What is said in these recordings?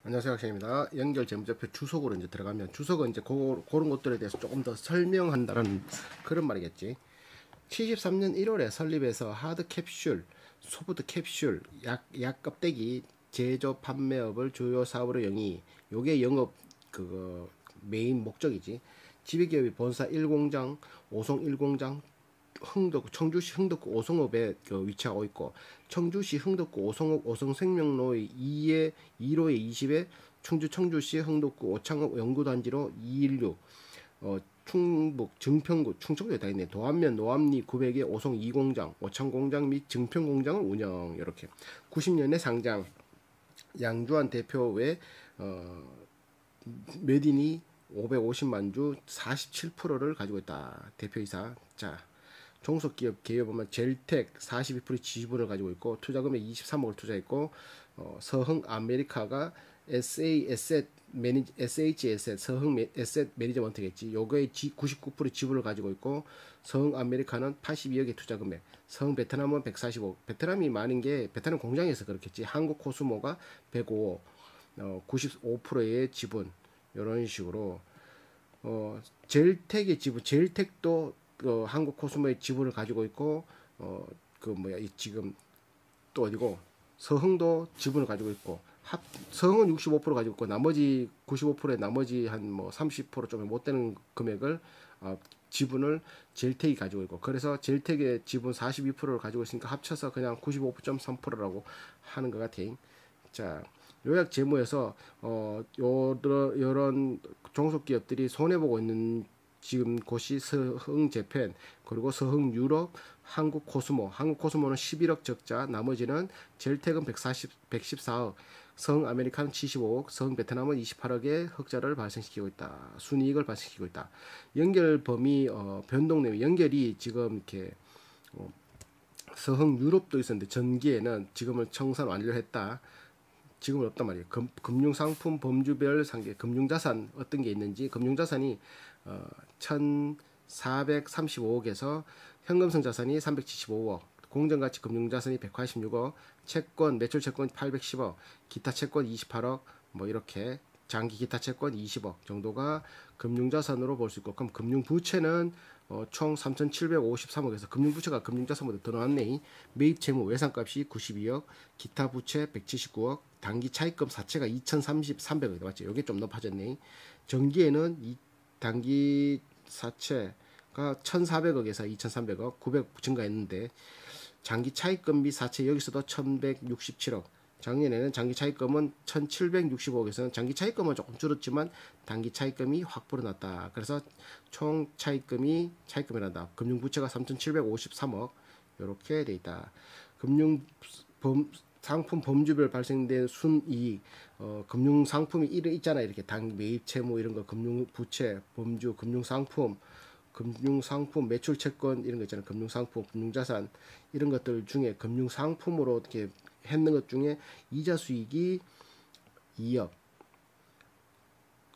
안녕하세요, 학생입니다. 연결 재무제표 주석으로 이제 들어가면 주석은 이제 그런 것들에 대해서 조금 더 설명한다는 그런 말이겠지. 73년 1월에 설립해서 하드 캡슐, 소프트 캡슐, 약 껍데기 제조 판매업을 주요 사업으로 영위. 요게 영업 그거 메인 목적이지. 지배기업이 본사 1공장, 오송 1공장, 청주시 흥덕구 오송읍에 위치하고 있고, 청주시 흥덕구 오송읍 오송생명로의 2에 2로에 20에 청주시 흥덕구 오창읍 연구단지로 216, 충북 증평구 충청도에 다 있네. 도안면 노암리 900에 오송 2공장, 오창공장 및 증평공장을 운영. 이렇게 90년에 상장. 양주한 대표 외 메딘이 550만 주 47%를 가지고 있다. 대표이사. 자, 종속기업 개요 보면 젤텍 42% 지분을 가지고 있고 투자금액 23억을 투자했고, 서흥 아메리카가 SH에셋 서흥 에셋 매니저먼트겠지. 요거의 99% 지분을 가지고 있고, 서흥 아메리카는 82억의 투자금액, 서흥 베트남은 145억. 베트남이 많은 게 베트남 공장에서 그렇겠지. 한국 코스모가 105억, 95%의 지분. 이런 식으로 젤텍의 지분, 젤텍도 한국 코스모의 지분을 가지고 있고, 지금 또 어디고, 서흥도 지분을 가지고 있고, 서흥은 65% 가지고 있고, 나머지 95%의 나머지 한 뭐 30% 좀에 못 되는 금액을 지분을 젤텍이 가지고 있고, 그래서 젤텍의 지분 42%를 가지고 있으니까 합쳐서 그냥 95.3%라고 하는 것 같아. 자, 요약 재무에서 요런 종속기업들이 손해보고 있는 지금 곳이 서흥재팬, 그리고 서흥유럽, 한국코스모는 11억 적자, 나머지는 젤텍은 114억, 서흥아메리카는 75억, 서흥베트남은 28억의 흑자를 발생시키고 있다. 순이익을 발생시키고 있다. 연결 범위 변동 내용, 연결이 지금 이렇게 서흥유럽도 있었는데 전기에는 지금은 청산 완료를 했다. 지금은 없단 말이에요. 금융상품 범주별 상계, 금융자산 어떤 게 있는지, 금융자산이 1,435억에서 현금성 자산이 375억, 공정가치 금융자산이 186억, 채권, 매출채권 810억, 기타 채권 28억, 뭐 이렇게 장기 기타 채권 20억 정도가 금융자산으로 볼 수 있고, 그럼 금융부채는 총 3,753억에서 금융부채가 금융자산보다 더 나왔네. 매입채무 외상값이 92억, 기타 부채 179억, 단기 차입금 사채가 2,030, 300억 맞죠? 이게 좀 높아졌네. 전기에는 이 단기 사채가 1,400억에서 2,300억, 900 증가했는데, 장기 차입금 및 사채 여기서도 1,167억. 작년에는 장기 차입금은 1,765억에서는 장기 차입금은 조금 줄었지만 단기 차입금이 확 불어났다. 그래서 총 차입금이란다. 금융부채가 3,753억 이렇게 돼 있다. 상품 범주별 발생된 순이익, 금융상품이 있잖아. 이렇게 당 매입 채무 이런 거, 금융부채 범주, 금융상품, 매출채권 이런 거 있잖아. 금융상품, 금융자산 이런 것들 중에 금융상품으로 어떻게 했는 것 중에 이자 수익이 2억,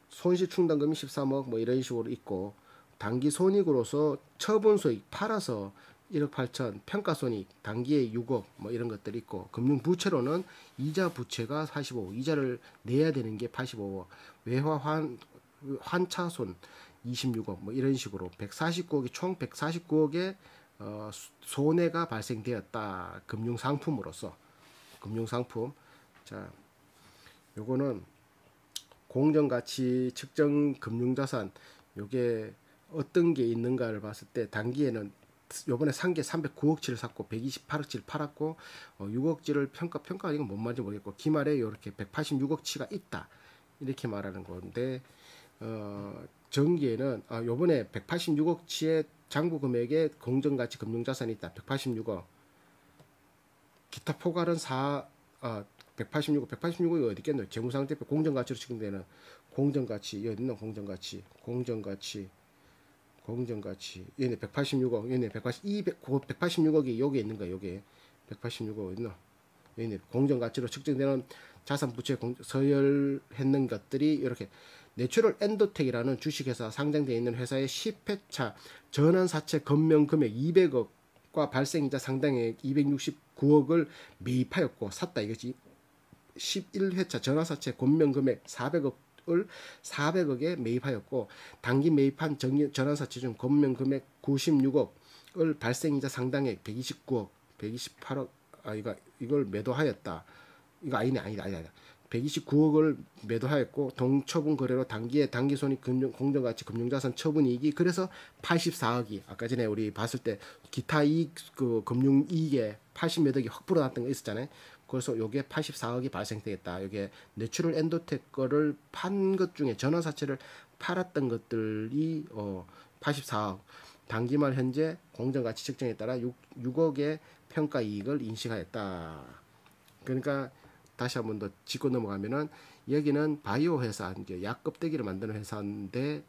손실충당금이 13억 뭐 이런 식으로 있고, 단기 손익으로서 처분소익 팔아서 1억 8천, 평가손익 단기에 6억 뭐 이런 것들이 있고, 금융부채로는 이자 부채가 45억, 이자를 내야 되는 게 85억, 외화 환차손 26억 뭐 이런 식으로 149억이 총 149억의 손해가 발생되었다. 금융상품으로서. 금융상품. 자, 요거는 공정가치 측정 금융자산, 요게 어떤 게 있는가를 봤을 때, 단기에는 요번에 산 게 309억치를 샀고 128억치를 팔았고, 6억치를 평가 이건 뭔 말인지 모르겠고, 기말에 이렇게 186억치가 있다 이렇게 말하는 건데, 전기에는 요번에 186억치의 장부 금액에 공정가치 금융자산이 있다. 186억. 기타 포괄은 186억이 어디 있겠노? 재무상태표 공정가치로 측정되는 공정가치, 여기 있는 공정가치, 얘네 186억, 얘네 186억이 여기 있는 거야. 여기 186억 있노? 얘네 공정가치로 측정되는 자산 부채 서열했는 것들이 이렇게, 내추럴 엔도텍이라는 주식회사 상장되어 있는 회사의 10회차 전환사채 건명 금액 200억과 발생이자 상당액 269억을 매입하였고 샀다 이거지. 11회차 전환사채 권면 금액 400억에 매입하였고 단기 매입한 전환사채 중 권면 금액 96억을 발생이자 상당액 129억, 128억 이걸 매도하였다. 이거 아니다. 129억을 매도하였고 동처분 거래로 단기 손익 공정가치 금융자산 처분이익이 그래서 84억이 아까 전에 우리 봤을 때 기타 이익 그 금융이익에 80몇 억이 확 불어났던 거 있었잖아요. 그래서 요게 84억이 발생되겠다. 요게 내추럴 엔도텍 거를 판 것 중에 전환사채를 팔았던 것들이 84억 단기말 현재 공정가치 측정에 따라 6억의 평가 이익을 인식하였다. 그러니까 다시 한번 더 짚고 넘어가면은 여기는 바이오 회사 이제 약 껍데기를 만드는 회사인데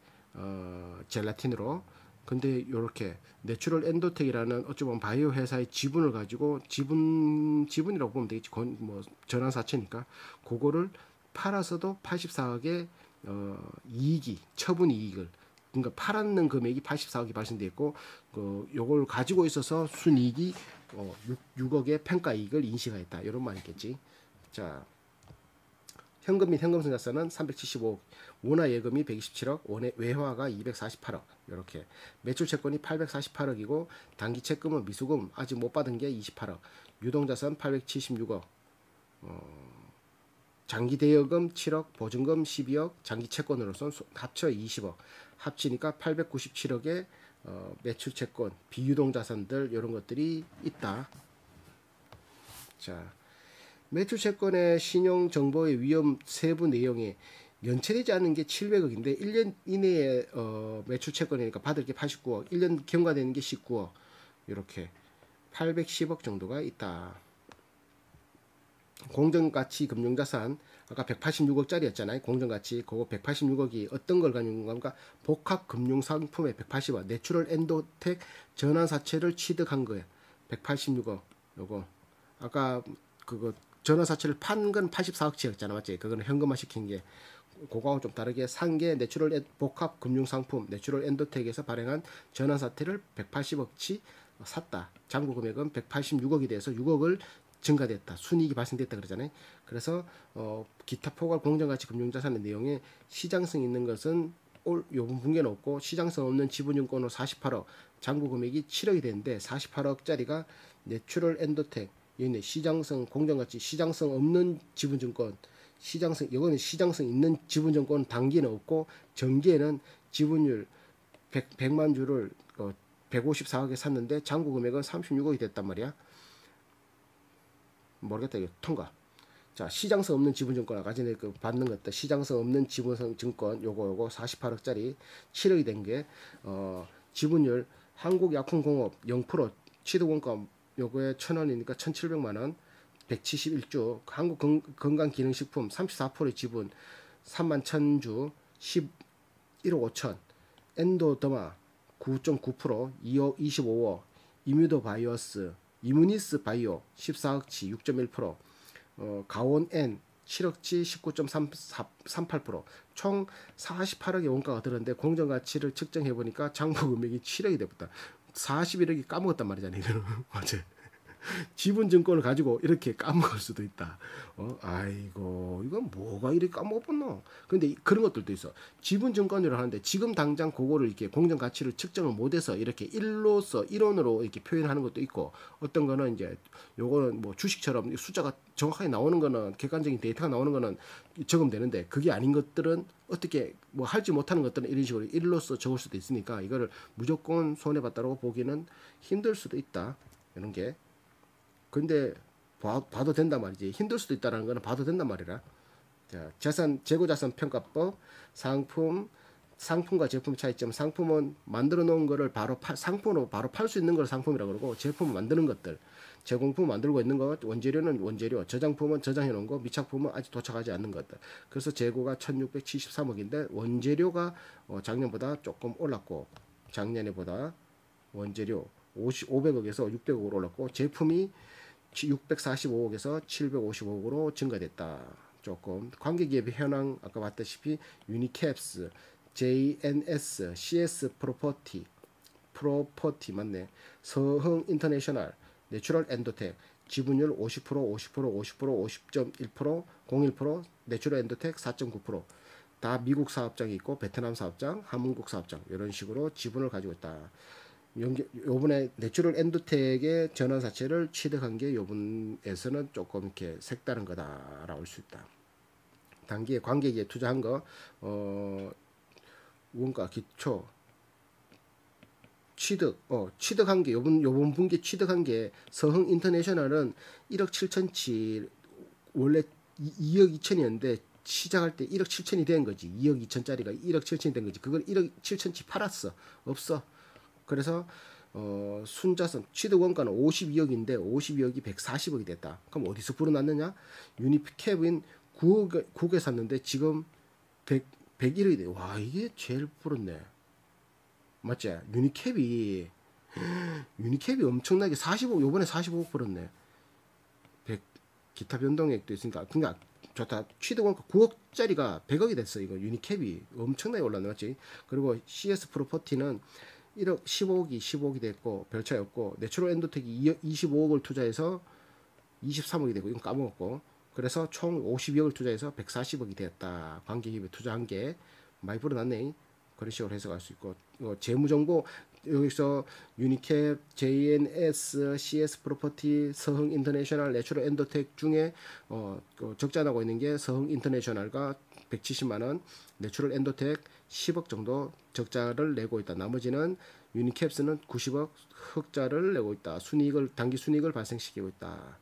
젤라틴으로 근데 요렇게 내추럴 엔도텍이라는 어찌 보면 바이오 회사의 지분을 가지고 지분이라고 보면 되겠지. 뭐 전환사채니까 그거를 팔아서도 84억의 이익이 처분 이익을 그러니까 팔았는 금액이 84억이 발생됐고 요걸 가지고 있어서 순이익이 6억의 평가 이익을 인식하였다. 이런 말이겠지. 자, 현금 및 현금승자산은 375억, 원화 예금이 127억, 외화가 248억 이렇게 매출 채권이 848억이고 단기 채권은 미수금 아직 못 받은 게 28억, 유동자산 876억, 장기 대여금 7억, 보증금 12억, 장기 채권으로선 합쳐 20억, 합치니까 897억의 매출 채권, 비유동자산들 이런 것들이 있다. 자. 매출 채권의 신용 정보의 위험 세부 내용이 연체되지 않는 게 700억인데 1년 이내에 매출 채권이니까 받을 게 89억, 1년 경과되는 게 19억 이렇게 810억 정도가 있다. 공정가치 금융자산 아까 186억짜리였잖아요. 공정가치 그거 186억이 어떤 걸 가지고 건가? 복합 금융상품의 180억 내추럴 엔도텍 전환사채를 취득한 거예요. 186억 요거 아까 그거 전환사채를 판 건 84억치였잖아, 맞지? 그거는 현금화 시킨 게 그거하고 좀 다르게 산 게 내추럴 복합 금융상품 내추럴 엔도텍에서 발행한 전환사채를 180억치 샀다. 잔고 금액은 186억이 돼서 6억을 증가됐다. 순이익이 발생됐다 그러잖아요. 그래서 기타 포괄 공정가치 금융자산의 내용에 시장성 있는 것은 요번 분기는 없고 시장성 없는 지분증권으로 48억, 잔고 금액이 7억이 되는데 48억짜리가 내추럴 엔도텍 얘네 시장성 공정가치 시장성 없는 지분증권 이거는 시장성 있는 지분증권 단기는 없고 정기에는 지분율 100만 주를 154억에 샀는데 잔고 금액은 36억이 됐단 말이야. 모르겠다 이거 통과. 자 시장성 없는 지분증권 아까 전에 그 받는 것들 시장성 없는 지분증권 요거 48억짜리 7억이 된 게 지분율 한국약품공업 0% 취득원가 요거에 1,000원이니까 1,700만원 171주 한국건강기능식품 34%의 지분 31,000주 11억 5천 엔도더마 9.9% 2억 25억 이뮤도바이오스 이무니스 바이오 14억치 6.1% 가온N 7억치 19.38% 총 48억의 원가가 들었는데 공정가치를 측정해보니까 장부 금액이 7억이 되었다. 41억이 까먹었단 말이잖아. 이거는 맞아요. 지분증권을 가지고 이렇게 까먹을 수도 있다. 아이고 이건 뭐가 이렇게 까먹었노? 근데 그런 것들도 있어. 지분증권이라고 하는데 지금 당장 그거를 이렇게 공정가치를 측정을 못해서 이렇게 일원으로 이렇게 표현하는 것도 있고 어떤 거는 이제 요거는 뭐 주식처럼 숫자가 정확하게 나오는 거는 객관적인 데이터가 나오는 거는 적용되는데 그게 아닌 것들은 어떻게 뭐 할지 못하는 것들은 이런 식으로 일로서 적을 수도 있으니까 이거를 무조건 손해봤다고 보기는 힘들 수도 있다. 이런 게. 근데 봐도 된단 말이지. 힘들 수도 있다는 거는 봐도 된단 말이라. 자, 재고자산 평가법 상품과 제품 차이점. 상품은 만들어 놓은 거를 상품으로 바로 팔 수 있는 걸 상품이라고 그러고 제품을 만드는 것들. 제공품 만들고 있는 것, 원재료는 원재료, 저장품은 저장해 놓은 거, 미착품은 아직 도착하지 않는 것들. 그래서 재고가 1,673억인데 원재료가 작년보다 조금 올랐고 작년에보다 원재료 500억에서 600억으로 올랐고 제품이 645억에서 755억으로 증가됐다. 조금 관계기업의 현황 아까 봤다시피 유니캡스, JNS, CS 프로퍼티 맞네. 서흥 인터내셔널, 내추럴 엔도텍 지분율 50%, 50%, 50%, 50.1%, 0.01%, 내추럴 엔도텍 4.9%. 다 미국 사업장이 있고 베트남 사업장, 한국 사업장 이런 식으로 지분을 가지고 있다. 요번에 내추럴 엔도텍의 전환사채를 취득한 게 요번에서는 조금 이렇게 색다른 거다라고 할 수 있다. 단기에 관객에 투자한 거 원가 기초 취득한 게 요번 분기 취득한 게 서흥 인터내셔널은 1억 7천치 원래 2억 2천이었는데 시작할 때 1억 7천이 된 거지. 2억 2천짜리가 1억 7천이 된 거지. 그걸 1억 7천치 팔았어. 없어. 그래서 순자산 취득 원가는 52억인데 52억이 140억이 됐다. 그럼 어디서 불어났느냐? 유니캡인 9억에 샀는데 지금 101억이 돼. 와, 이게 제일 불었네. 맞지? 유니캡이 엄청나게 45억, 요번에 45억 벌었네. 100, 기타 변동액도 있으니까. 그러니까 좋다. 취득 원가 9억짜리가 100억이 됐어. 이거 유니캡이 엄청나게 올랐네. 맞지? 그리고 CS 프로퍼티는 1억 15억이 됐고 별 차이 없고, 내추럴 엔도텍이 25억을 투자해서 23억이 되고, 이건 까먹었고, 그래서 총 52억을 투자해서 140억이 되었다. 관계기업에 투자한 게 많이 불어났네. 그런 식으로 해석할 수 있고, 재무정보 여기서 유니캡, JNS, CS 프로퍼티, 서흥 인터내셔널, 내추럴 엔도텍 중에 적자 나고 있는 게 서흥 인터내셔널가 170만 원, 내추럴 엔도텍 10억 정도 적자를 내고 있다. 나머지는 유니캡스는 90억 흑자를 내고 있다. 단기 순이익을 발생시키고 있다.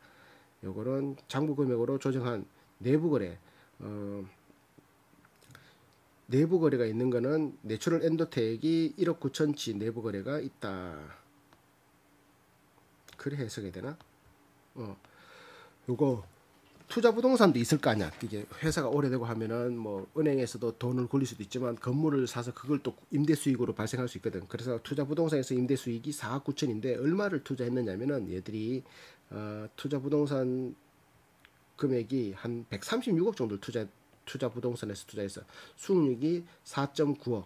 요거는 장부 금액으로 조정한 내부 거래. 내부 거래가 있는 거는 내추럴 엔도텍이 1억 9천치 내부 거래가 있다. 그래 해석이 되나? 요거 투자 부동산도 있을 거 아니야. 이게 회사가 오래되고 하면은 뭐 은행에서도 돈을 굴릴 수도 있지만 건물을 사서 그걸 또 임대 수익으로 발생할 수 있거든. 그래서 투자 부동산에서 임대 수익이 4억 9천인데 얼마를 투자했느냐면은 얘들이 투자 부동산 금액이 한 136억 정도를 투자 부동산에서 투자해서 수익률이 4.9억.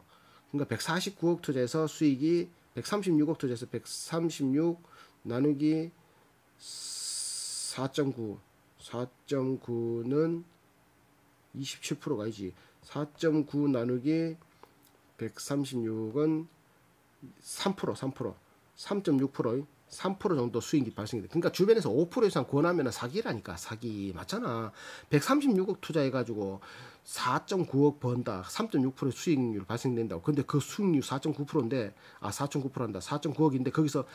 그러니까 149억 투자해서 수익이 136억 투자해서 136 나누기 4.9. 4.9는 27%가 아니지. 4.9 나누기 136은 3%. 3.6%. 3% 정도 수익이 발생이 돼. 그러니까 주변에서 5% 이상 권하면 사기라니까. 사기 맞잖아. 136억 투자해가지고 4.9억 번다. 3.6% 수익률 발생된다고. 근데 그 수익률 4.9%인데 4.9%한다. 4.9억인데 거기서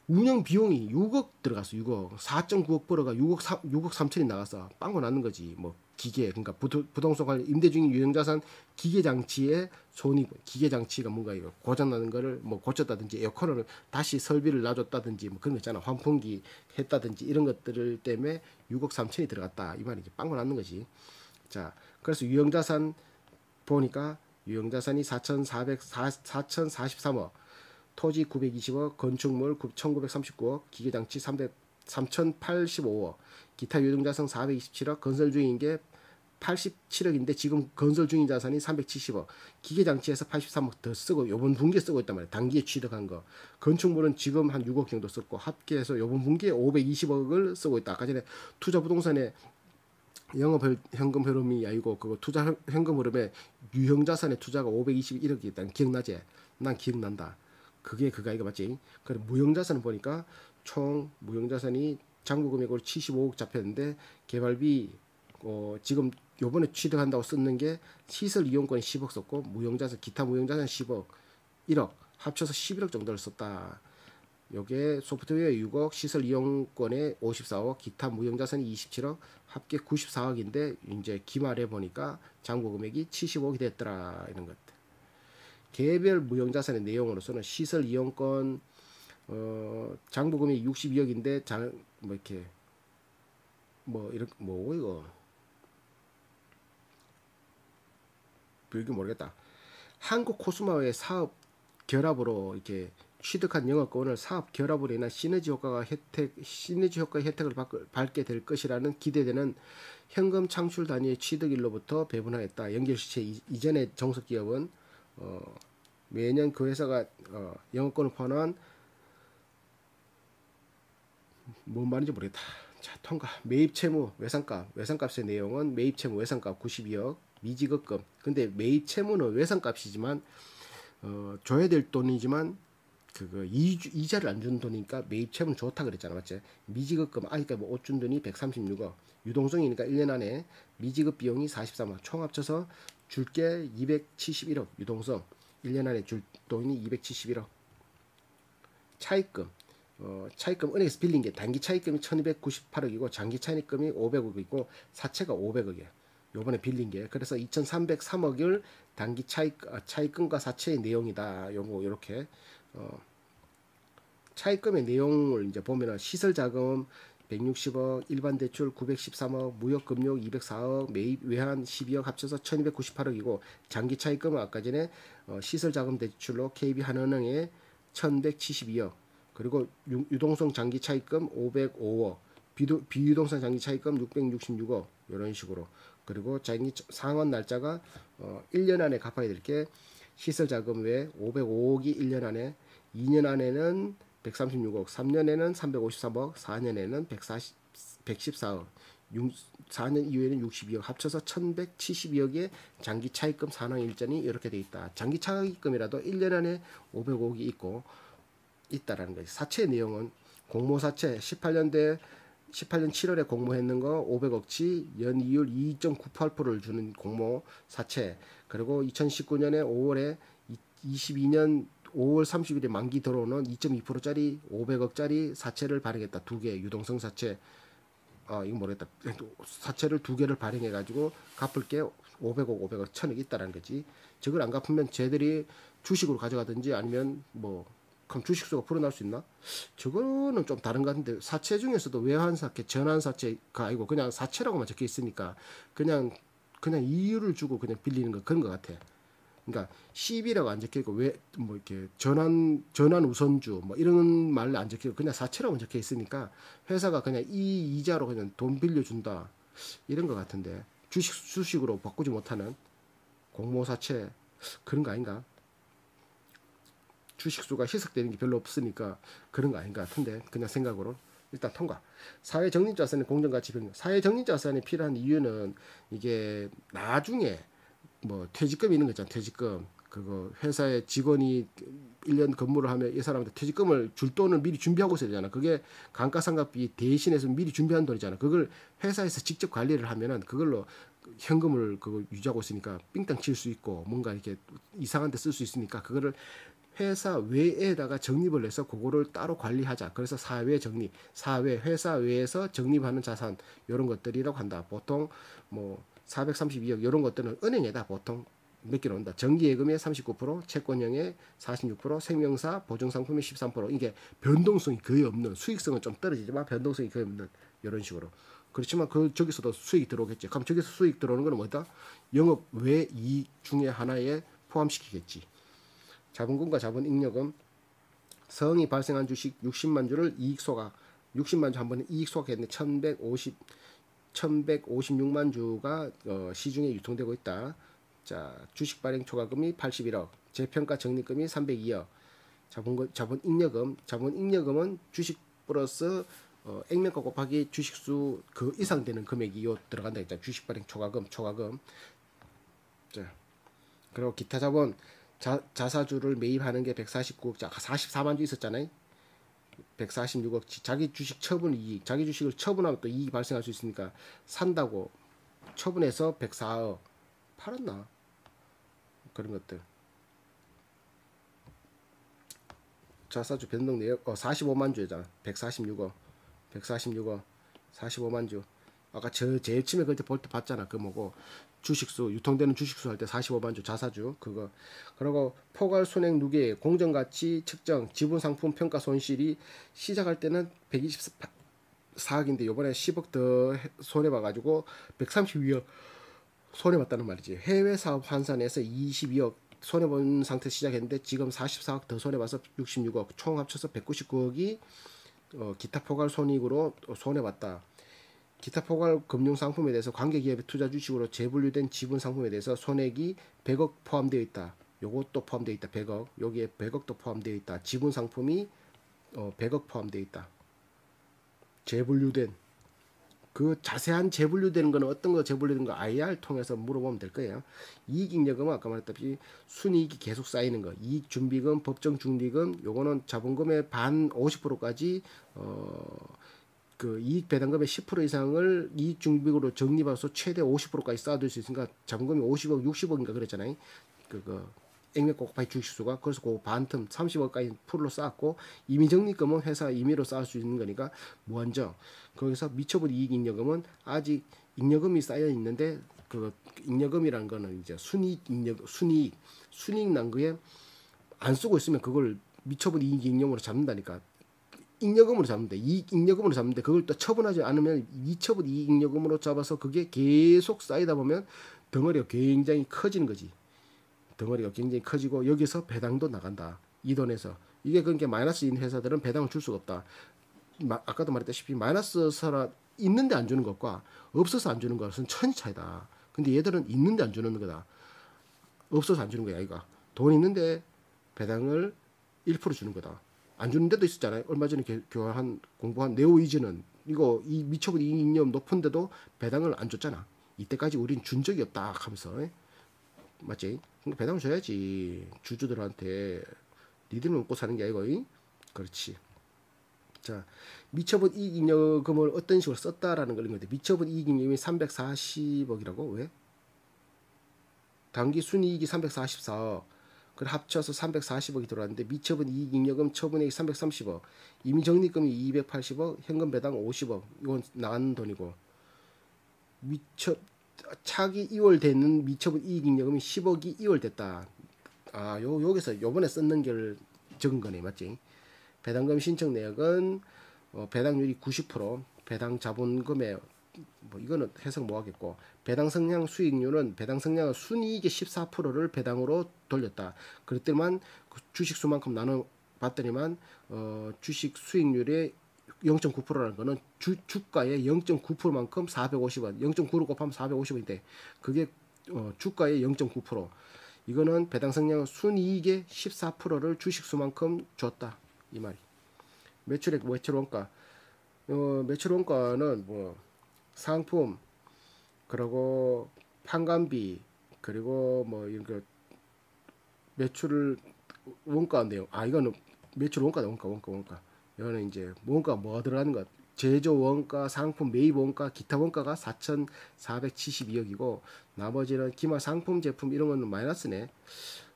운영 비용이 6억 들어갔어. 6억. 4.9억 벌어가 6억 3천이 나갔어. 빵거 나는 거지. 뭐 기계, 그러니까 부동산 관련 임대 중인 유형자산 기계 장치의 손익, 기계 장치가 뭔가 이거 고장 나는 거를 뭐 고쳤다든지 에어컨을 다시 설비를 놔줬다든지 뭐 그런 거 있잖아. 환풍기 했다든지 이런 것들 때문에 6억 3천이 들어갔다. 이 말이지. 빵거 나는 거지. 자, 그래서 유형자산 보니까 유형자산이 4,043억, 토지 920억, 건축물 1,939억, 기계장치 3,085억, 기타 유동자산 427억, 건설 중인 게 87억인데 지금 건설 중인 자산이 370억, 기계장치에서 83억 더 쓰고 요번 분기에 쓰고 있단 말이야. 단기에 취득한 거. 건축물은 지금 한 6억 정도 썼고 합계해서 요번 분기에 520억을 쓰고 있다. 아까 전에 투자 부동산에 영업 현금 흐름이 아니고 그거 투자 현금 흐름에 유형자산의 투자가 521억이 있다는 기억나지? 난 기억난다. 그게 그거 이거 맞지? 그래 무형자산을 보니까 총 무형자산이 장부 금액으로 75억 잡혔는데 개발비 지금 요번에 취득한다고 썼는 게 시설 이용권에 10억 썼고 무형자산 기타 무형자산 10억 1억 합쳐서 11억 정도를 썼다. 요게 소프트웨어 6억, 시설 이용권에 54억, 기타 무형자산이 27억, 합계 94억인데 이제 기말해 보니까 장부 금액이 75억이 됐더라. 이런 것들. 개별 무형자산의 내용으로서는 시설 이용권 장부 금액이 62억인데 뭐 이렇게 뭐 이렇게 뭐 이거 이게 모르겠다. 한국 코스모의 사업 결합으로 이렇게 취득한 영업권을 사업 결합으로 인한 시너지 효과의 혜택을 받게 될 것이라는 기대되는 현금 창출 단위의 취득일로부터 배분하였다. 연결시체 이전의 정석기업은 매년 그 회사가 영업권을 포함한 뭔 말인지 모르겠다. 자, 통과. 매입 채무 외상값. 외상값의 내용은 매입 채무 외상값 92억, 미지급금. 근데 매입 채무는 외상값이지만 줘야 될 돈이지만 그거 이자를 안 주는 돈이니까 매입 채무는 좋다 그랬잖아, 맞지? 미지급금 그러니까 뭐 옷 준 돈이 136억. 유동성이니까 1년 안에 미지급 비용이 43억. 총 합쳐서 줄게 271억. 유동성 1년 안에 줄 돈이 271억. 차입금. 차입금 은행에서 빌린 게 단기 차입금이 1298억이고 장기 차입금이 500억이고 사채가 500억이에요. 요번에 빌린 게. 그래서 2303억을 단기 차입금과 사채의 내용이다. 요거 요렇게 차입금의 내용을 이제 보면은 시설 자금 160억, 일반 대출 913억, 무역 금융 204억, 매입 외환 12억 합쳐서 1298억이고 장기 차입금은 아까 전에 시설 자금 대출로 KB 한은행에 1172억, 그리고 유동성 장기 차입금 505억, 비유동성 장기 차입금 666억 이런 식으로. 그리고 장기 상환 날짜가 1년 안에 갚아야 될 게 시설 자금 외에 505억이 1년 안에, 2년 안에는 136억, 3년에는 353억, 4년에는 114억, 4년 이후에는 62억, 합쳐서 1172억의 장기 차입금 산황 일전이 이렇게 돼 있다. 장기 차입금이라도 1년 안에 505억이 있다라는 거지. 사채 내용은 공모사채 18년 7월에 공모했는 거 500억치 연이율 2.98%를 주는 공모 사채, 그리고 2019년에 5월에 22년 5월 30일에 만기 들어오는 2.2%짜리 500억짜리 사채를 발행했다. 두 개 유동성 사채. 이거 모르겠다. 사채를 두 개를 발행해 가지고 갚을 게 500억 1000억 있다라는 거지. 저걸 안 갚으면 쟤들이 주식으로 가져가든지 아니면 뭐 그럼 주식수가 불어날 수 있나? 저거는 좀 다른 것 같은데, 사채 중에서도 외환사채, 전환사채가 아니고 그냥 사채라고만 적혀 있으니까 그냥 이유를 주고 그냥 빌리는 거 그런 것 같아. 그러니까 시비라고 안 적혀 있고 왜 뭐 이렇게 전환 우선주 뭐 이런 말 안 적혀 있고 그냥 사채라고 적혀 있으니까 회사가 그냥 이 이자로 그냥 돈 빌려준다 이런 것 같은데, 주식으로 바꾸지 못하는 공모사채 그런 거 아닌가? 주식수가 희석되는 게 별로 없으니까 그런 거 아닌 것 같은데, 그냥 생각으로 일단 통과. 사회적립자산의 공정가치 변경. 사회적립자산이 필요한 이유는 이게 나중에 뭐 퇴직금 이런 거 있잖아. 퇴직금 그거 회사에 직원이 1년 근무를 하면 이 사람한테 퇴직금을 줄 돈을 미리 준비하고 있어야 되잖아. 그게 감가상각비 대신해서 미리 준비한 돈이잖아. 그걸 회사에서 직접 관리를 하면은 그걸로 현금을 그거 유지하고 있으니까 삥땅 칠 수 있고 뭔가 이렇게 이상한 데 쓸 수 있으니까 그거를 회사 외에다가 적립을 해서 그거를 따로 관리하자. 그래서 사회 적립, 회사 외에서 적립하는 자산 이런 것들이라고 한다. 보통 뭐 432억 이런 것들은 은행에다 보통 몇 개 넣는다. 정기예금의 39%, 채권형의 46%, 생명사 보증상품의 13%. 이게 변동성이 거의 없는, 수익성은 좀 떨어지지만 변동성이 거의 없는 이런 식으로. 그렇지만 저기서도 수익이 들어오겠지. 그럼 저기서 수익 들어오는 건 뭐다? 영업 외 이익 중에 하나에 포함시키겠지. 자본금과 자본잉여금. 성이 발생한 주식 60만 주를 이익 소각, 60만 주 한 번에 이익 소각했는데 1156만 주가 시중에 유통되고 있다. 자, 주식 발행 초과금이 81억, 재평가 적립금이 302억. 자본잉여금은 주식 플러스 액면가 곱하기 주식수 그 이상 되는 금액이 들어간다 했잖아. 주식 발행 초과금. 자, 그리고 기타 자본. 자사주를 매입하는 게 149억, 44만 주 있었잖아요. 146억. 자기 주식 처분 이익, 자기 주식을 처분하면 또 이익이 발생할 수 있으니까 산다고 처분해서 104억 팔았나? 그런 것들. 자사주 변동 내역 45만 주잖아. 146억 45만 주. 아까 제일 처음에 그때 볼 때 봤잖아. 그 뭐고 주식수, 유통되는 주식수 할 때 45만 주 자사주 그거. 그리고 포괄 손익 누계, 공정가치 측정, 지분상품 평가 손실이 시작할 때는 124억인데 요번에 10억 더 손해봐가지고 132억 손해봤다는 말이지. 해외 사업 환산에서 22억 손해본 상태 시작했는데 지금 44억 더 손해봐서 66억, 총 합쳐서 199억이 기타 포괄 손익으로 손해봤다. 기타 포괄 금융 상품에 대해서 관계기업의 투자 주식으로 재분류된 지분 상품에 대해서 손해액이 100억 포함되어 있다. 요것도 포함되어 있다. 100억. 여기에 100억도 포함되어 있다. 지분 상품이 100억 포함되어 있다. 재분류된 그 자세한 재분류되는 거는 어떤 거 재분류되는 거 IR 통해서 물어보면 될 거예요. 이익잉여금은 아까 말했다시피 순이익이 계속 쌓이는 거, 이익준비금, 법정중리금, 요거는 자본금의 반 50%까지 그 이익 배당금의 10% 이상을 이익 중비금으로 적립해서 최대 50%까지 쌓아둘 수 있으니까 자본금이 50억, 60억인가 그랬잖아요. 그 액면 곱하기 주식수가. 그래서 그 반틈 30억까지 풀로 쌓았고, 임의적립금은 회사 임의로 쌓을 수 있는 거니까 무한정. 거기서 미처분 이익 잉여금은 아직 잉여금이 쌓여 있는데, 그 잉여금이라는 거는 이제 순이익 난 거에 안 쓰고 있으면 그걸 미처분 이익 잉여금으로 잡는다니까. 잉여금으로 잡는데, 이익 잉여금으로 잡는데 그걸 또 처분하지 않으면 미처분 이익 잉여금으로 잡아서 그게 계속 쌓이다 보면 덩어리가 굉장히 커지는 거지. 덩어리가 굉장히 커지고 여기서 배당도 나간다. 이 돈에서. 이게 그러니까 마이너스인 회사들은 배당을 줄 수가 없다. 아까도 말했다시피 마이너스서라 있는데 안 주는 것과 없어서 안 주는 것은 천지 차이다. 근데 얘들은 있는데 안 주는 거다. 없어서 안 주는 거야. 이거 돈 있는데 배당을 1% 주는 거다. 안 주는 데도 있었잖아요. 얼마 전에 공부한 네오이즈는 이거 이 미처분 이익잉여금 높은데도 배당을 안 줬잖아. 이때까지 우린 준 적이 없다 하면서. 맞지? 배당을 줘야지. 주주들한테. 니들 먹고 사는 게 아니고. 그렇지. 자, 미처분 이익잉여금을 어떤 식으로 썼다라는 걸 읽는데, 미처분 이익잉여금이 340억이라고? 왜? 당기 순이익이 344억. 그걸 합쳐서 340억이 들어왔는데, 미처분 이익잉여금 처분액이 330억, 임의적립금이 280억, 현금 배당 50억. 이건 나가는 돈이고, 차기 2월 되는 미처분 이익잉여금이 10억이 2월 됐다. 아, 여기서 요번에 썼는 걸 적은 거네. 맞지? 배당금 신청 내역은 배당률이 90%, 배당 자본금의 이거는 해석 뭐 하겠고, 배당 성량 수익률은 배당 성량은 순이익의 14%를 배당으로 돌렸다. 그랬더니만 주식 수만큼 나눠 봤더니만 주식 수익률의 0.9%라는 거는 주가의 0.9%만큼 450원, 0.9로 곱하면 450원인데 그게 주가의 0.9%. 이거는 배당 성량 순이익의 14%를 주식 수만큼 줬다. 이 말이. 매출 원가. 매출 원가는 뭐 상품, 그리고 판관비, 그리고 뭐 이런 거 매출을 원가 내용. 아, 이거는 매출 원가다. 원가. 이거는 이제 원가 뭐가 들어가는 것. 제조 원가, 상품 매입 원가, 기타 원가가 4,472억이고 나머지는 기말 상품 제품 이런 거는 마이너스네.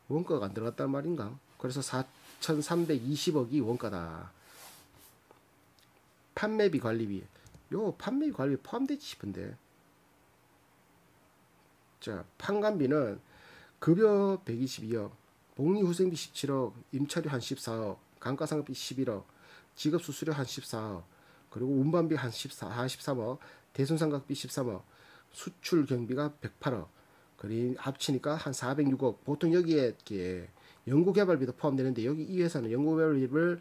원가가 안 들어갔단 말인가? 그래서 4,320억이 원가다. 판매비 관리비. 요 판매비 관리비 포함되지 싶은데. 자, 판관비는 급여 122억, 복리후생비 17억, 임차료 한 14억, 감가상각비 11억, 직업수수료 한 14억, 그리고 운반비 한 43억, 대손상각비 13억, 수출 경비가 108억, 그리고 합치니까 한 406억. 보통 여기에 연구개발비도 포함되는데 여기 이 회사는 연구개발비를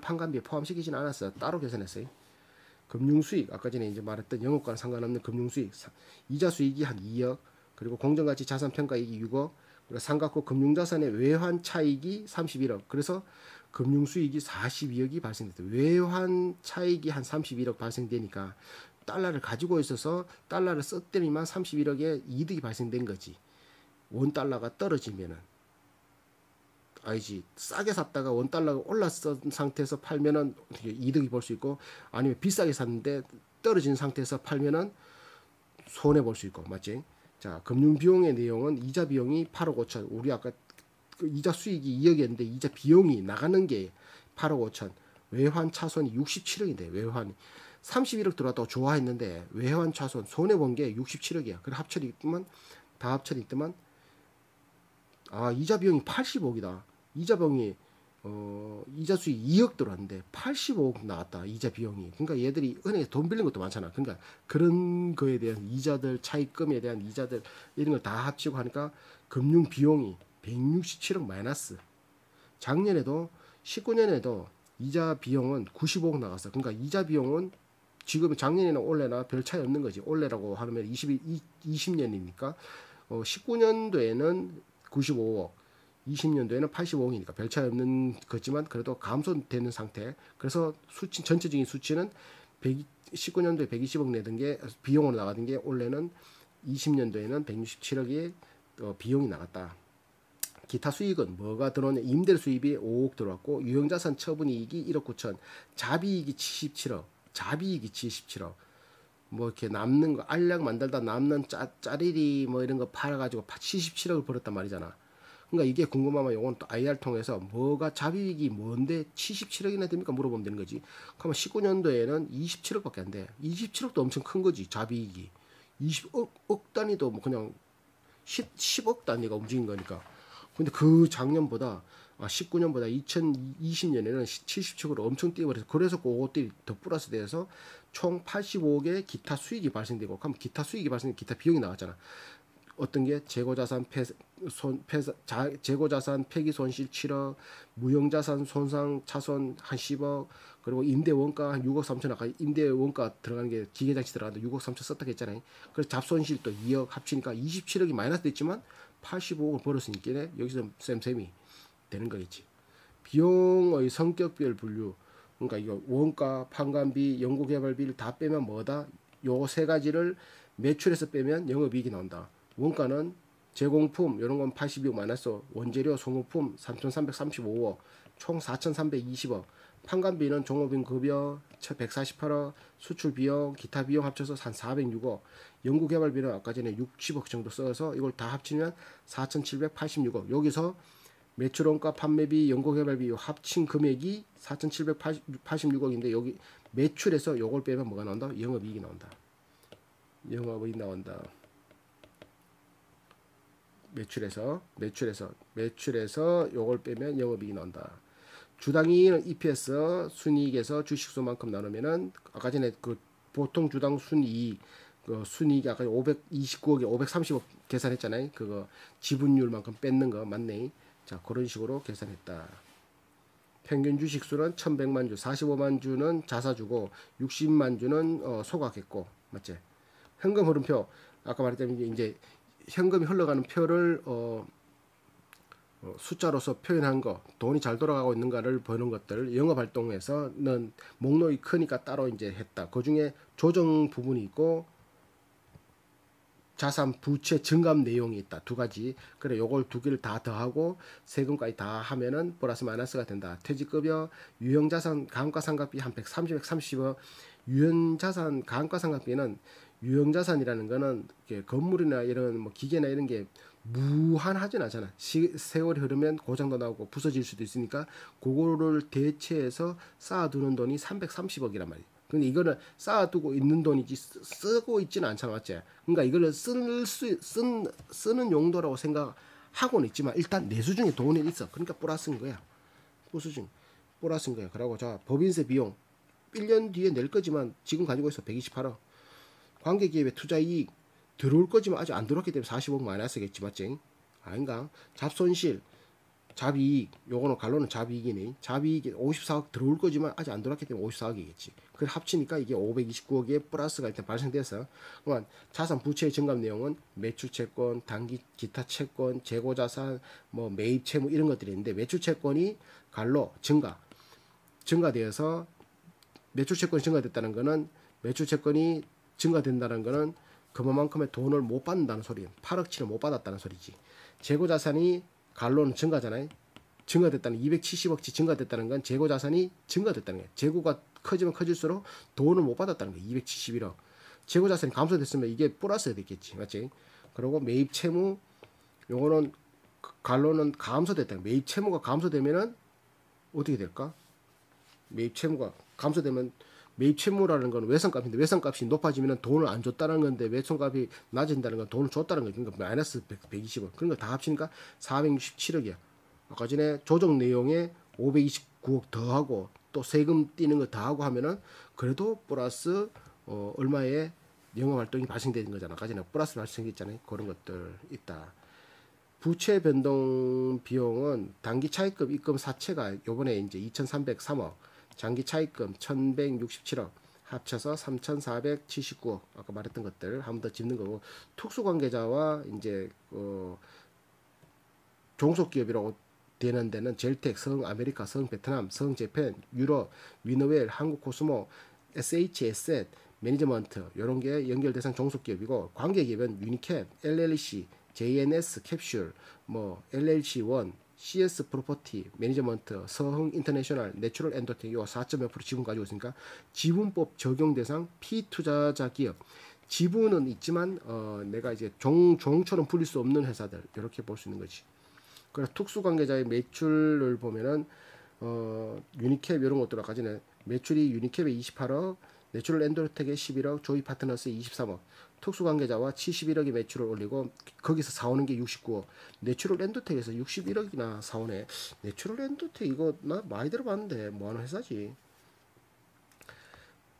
판관비에 포함시키진 않았어요. 따로 계산했어요. 금융수익, 아까 전에 이제 말했던 영업과는 상관없는 금융수익, 이자 수익이 한 2억, 그리고 공정가치 자산평가이익이 6억, 그리고 삼각호 금융자산의 외환 차익이 31억. 그래서 금융수익이 42억이 발생됐다. 외환 차익이 한 31억 발생되니까 달러를 가지고 있어서 달러를 썼더니만 31억의 이득이 발생된 거지. 원달러가 떨어지면은. 알지? 싸게 샀다가 원달러가 올랐던 상태에서 팔면은 이득이 볼 수 있고, 아니면 비싸게 샀는데 떨어진 상태에서 팔면은 손해 볼 수 있고. 맞지? 자, 금융 비용의 내용은 이자 비용이 8억 5천. 우리 아까 그 이자 수익이 2억이었는데 이자 비용이 나가는 게 8억 5천. 외환 차손이 67억인데 외환이 31억 들어왔다고 좋아했는데 외환 차손 손해 본 게 67억이야. 그래 합쳐리 있더만 다 합쳐리 있더만 아, 이자 비용이 80억이다. 이자 비용이 이자 수익 2억 들어왔는데 85억 나왔다. 이자 비용이. 그러니까 얘들이 은행에 돈 빌린 것도 많잖아. 그러니까 그런 거에 대한 이자들, 차입금에 대한 이자들 이런 걸 다 합치고 하니까 금융 비용이 167억 마이너스. 작년에도 19년에도 이자 비용은 95억 나갔어. 그러니까 이자 비용은 지금 작년이나 올해나 별 차이 없는 거지. 올해라고 하면 20년이니까 19년도에는 95억, 20년도에는 85억이니까 별 차이 없는 거지만 그래도 감소되는 상태. 그래서 수치, 전체적인 수치는 19년도에 120억 내던 게 비용으로 나가던 게 올해는 20년도에는 167억이 비용이 나갔다. 기타 수익은 뭐가 들어오냐? 임대 수입이 5억 들어왔고 유형자산 처분이익이 1억 9천, 자비이익이 77억, 자비이익이 77억. 뭐 이렇게 남는 거 알약 만들다 남는 짜리리 뭐 이런 거 팔아가지고 77억을 벌었단 말이잖아. 그러니까 이게 궁금하면 요건 또 IR 통해서 뭐가 자비이익이 뭔데 77억이나 됩니까 물어보면 되는 거지. 그러면 19년도에는 27억밖에 안 돼. 27억도 엄청 큰 거지 자비이익이. 20억 단위도 뭐 그냥 10억 단위가 움직인 거니까. 근데 그 작년보다 19년보다 2020년에는 77억으로 엄청 뛰어버려서 그래서 그것들이 더 플러스 돼서 총 85억의 기타 수익이 발생되고 그럼 기타 수익이 발생되면 기타 비용이 나왔잖아. 어떤 게 재고자산 재고자산 폐기 손실 7억, 무형자산 손상 차손 한 10억, 그리고 임대 원가 한 6억 3천. 아까 임대 원가 들어가는 게 기계장치 들어가는데 6억 3천 썼다고 했잖아요. 그래서 잡손실 또 2억 합치니까 27억이 마이너스 됐지만 85억을 벌었으니까 여기서 쌤이 되는 거겠지. 비용의 성격별 분류. 그러니까 이거 원가, 판관비, 연구개발비를 다 빼면 뭐다? 요 세 가지를 매출에서 빼면 영업이익이 나온다. 원가는 제공품 이런 건 82억 마이너스, 원재료 소모품 3,335억, 총 4,320억. 판관비는 종업인 급여 148억, 수출 비용, 기타 비용 합쳐서 한 406억. 연구개발비는 아까 전에 60억 정도 써서 이걸 다 합치면 4,786억. 여기서 매출원가, 판매비, 연구개발비 합친 금액이 4,786억인데 여기 매출에서 요걸 빼면 뭐가 나온다? 영업이익이 나온다. 영업이익 나온다. 매출에서 요걸 빼면 영업이익이 나온다. 주당이익은 EPS 순이익에서 주식수만큼 나누면은 아까 전에 그 보통 주당 순이익 순이익이 아까 529억에 530억 계산했잖아요. 그거 지분율만큼 뺏는 거 맞네. 자, 그런 식으로 계산했다. 평균 주식수는 1100만 주, 45만 주는 자사주고 60만 주는 소각했고, 맞지? 현금 흐름표 아까 말했다면 이제 현금이 흘러가는 표를 숫자로서 표현한 거, 돈이 잘 돌아가고 있는가를 보는 것들, 영업활동에서는 목록이 크니까 따로 이제 했다. 그 중에 조정 부분이 있고 자산 부채 증감 내용이 있다. 두 가지. 그래 요걸 두 개를 다 더하고 세금까지 다 하면은 플러스 마이너스가 된다. 퇴직급여, 유형자산 감가상각비 한 130, 130억. 유형자산 감가상각비는 유형자산이라는 거는 건물이나 이런 뭐 기계나 이런 게 무한하진 않잖아. 세월이 흐르면 고장도 나오고 부서질 수도 있으니까 그거를 대체해서 쌓아두는 돈이 330억이란 말이야. 근데 이거는 쌓아두고 있는 돈이지 쓰고 있지는 않잖아, 맞지? 그러니까 이거를 쓰는 용도라고 생각하고는 있지만 일단 내수 중에 돈이 있어. 그러니까 플러스인 거야. 플러스인 거야. 그러고 자 법인세 비용 1년 뒤에 낼 거지만 지금 가지고 있어 128억. 관계기업의 투자이익 들어올 거지만 아직 안 들어왔기 때문에 40억 마이너스겠지, 맞지? 아닌가? 잡손실 잡이익, 요거는 갈로는 잡이익이네. 잡이익이 54억 들어올 거지만 아직 안 들어왔기 때문에 54억이겠지. 그걸 합치니까 이게 529억의 플러스가 일단 발생돼서, 그러니까 자산 부채의 증감 내용은 매출 채권, 단기 기타 채권, 재고 자산, 뭐 매입 채무 이런 것들이 있는데 매출 채권이 갈로 증가되어서 매출 채권이 증가됐다는 거는 매출 채권이 증가된다는 거는 그만큼의 돈을 못 받는다는 소리예요. 8억치를 못 받았다는 소리지. 재고 자산이 갈로는 증가잖아요. 증가됐다는 270억치 증가됐다는 건 재고 자산이 증가됐다는 거예요. 재고가 커지면 커질수록 돈을 못 받았다는 거예요. 271억. 재고 자산이 감소됐으면 이게 플러스가 됐겠지, 맞지? 그리고 매입 채무 요거는 갈로는 감소됐다는 거예요. 매입 채무가 감소되면은 어떻게 될까? 매입 채무가 감소되면 매입 채무라는 건 외상값인데 외상값이 높아지면 돈을 안 줬다는 건데 외상값이 낮아진다는 건 돈을 줬다는 거죠. 그러니까 마이너스 120억. 그런 거 다 합치니까 467억이야. 아까 전에 조정 내용에 529억 더하고 또 세금 띄는 거 더하고 하면은 그래도 플러스 얼마의 영업활동이 발생되는 거잖아. 아까 전에 플러스 발생했잖아요. 그런 것들 있다. 부채 변동 비용은 단기 차입금 입금 사채가 요번에 이제 2,303억, 장기 차입금 1,167억, 합쳐서 3,479억. 아까 말했던 것들 한 번 더 짚는 거고, 특수관계자와 이제 종속기업이라고 되는 데는 젤텍, 성 아메리카, 성 베트남, 성 재팬, 유럽, 위너웰, 한국 코스모, SH Asset 매니지먼트 이런 게 연결 대상 종속 기업이고 관계 기업은 유니캡, LLC, JNS 캡슐, 뭐 LLC1, CS 프로퍼티 매니지먼트, 서흥 인터내셔널, 내추럴 엔더텍 요 4.5% 지분 가지고 있으니까 지분법 적용 대상 피투자자 기업. 지분은 있지만 내가 이제 종처럼 불릴 수 없는 회사들 이렇게 볼 수 있는 거지. 그래서 특수관계자의 매출을 보면은 유니캡 이런 것들 아까 전에 매출이 유니캡에 28억, 내추럴 엔더텍에 11억, 조이 파트너스에 23억, 특수관계자와 71억의 매출을 올리고 거기서 사오는 게 69억. 내추럴 엔더텍에서 61억이나 사오네. 내추럴 엔더텍 이거 나 많이 들어봤는데 뭐하는 회사지?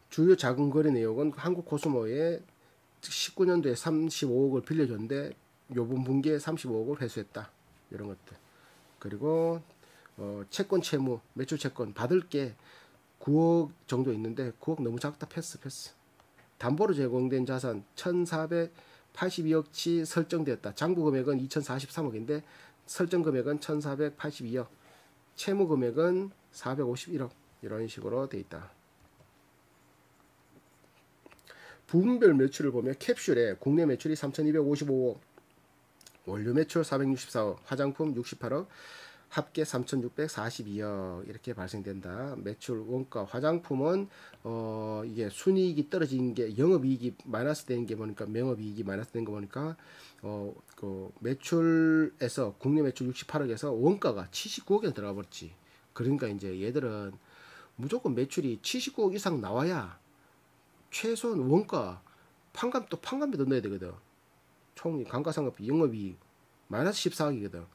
주요 자금 거래 내역은 한국 코스모에 19년도에 35억을 빌려줬는데 요번 분기에 35억을 회수했다. 이런 것들. 그리고 채권 채무, 매출 채권 받을 게 9억 정도 있는데 9억 너무 작다. 패스. 담보로 제공된 자산 1482억치 설정되었다. 장부 금액은 2043억인데 설정 금액은 1482억. 채무 금액은 451억. 이런 식으로 돼 있다. 부분별 매출을 보면 캡슐에 국내 매출이 3255억, 원료 매출 464억, 화장품 68억, 합계 3642억 이렇게 발생된다. 매출 원가 화장품은 이게 순이익이 떨어진 게 영업이익이 마이너스 되는 게 보니까 명업이익이 마이너스 된 거 보니까 그 매출에서 국내 매출 68억에서 원가가 79억에 들어가 버렸지. 그러니까 이제 얘들은 무조건 매출이 79억 이상 나와야 최소한 원가 판관비도 넣어야 되거든. 총 감가상각비 영업이익 마이너스 14억이거든.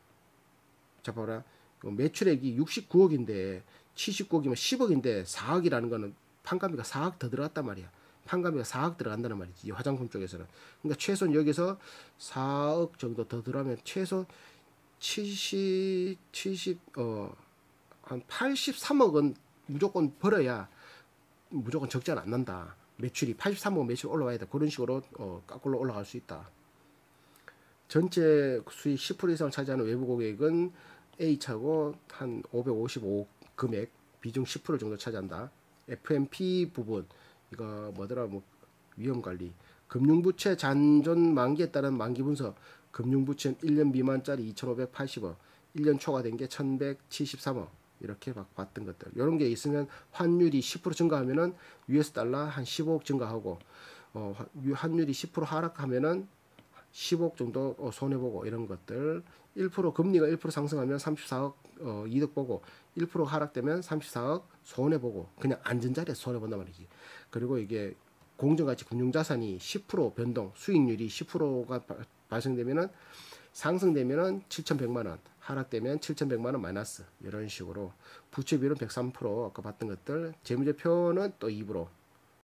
자 봐라. 매출액이 69억인데 79억이면 10억인데 4억이라는 거는 판관비가 4억 더 들어갔단 말이야. 판관비가 4억 들어간다는 말이지. 이 화장품 쪽에서는. 그러니까 최소한 여기서 4억 정도 더 들어가면 최소 한 83억은 무조건 벌어야 무조건 적자는 안 난다. 매출이 83억 매출 올라와야 돼. 그런 식으로 거꾸로 올라갈 수 있다. 전체 수익 10% 이상을 차지하는 외부 고객은 A차고 한 555억 금액 비중 10% 정도 차지한다. FMP 부분 이거 뭐더라 뭐 위험관리 금융부채 잔존 만기에 따른 만기 분석 금융부채는 1년 미만짜리 2,580억 1년 초과된 게 1,173억 이렇게 봤던 것들. 이런 게 있으면 환율이 10% 증가하면은 US 달러 한 15억 증가하고 환율이 10% 하락하면은 10억 정도 손해보고 이런 것들. 1% 금리가 1% 상승하면 34억 이득 보고 1% 하락되면 34억 손해보고 그냥 앉은 자리에서 손해본단 말이지. 그리고 이게 공정가치 금융자산이 10% 변동 수익률이 10%가 발생되면은 상승되면은 7,100만원 하락되면 7,100만원 마이너스 이런 식으로 부채비율은 103% 아까 봤던 것들 재무제표는 또 2%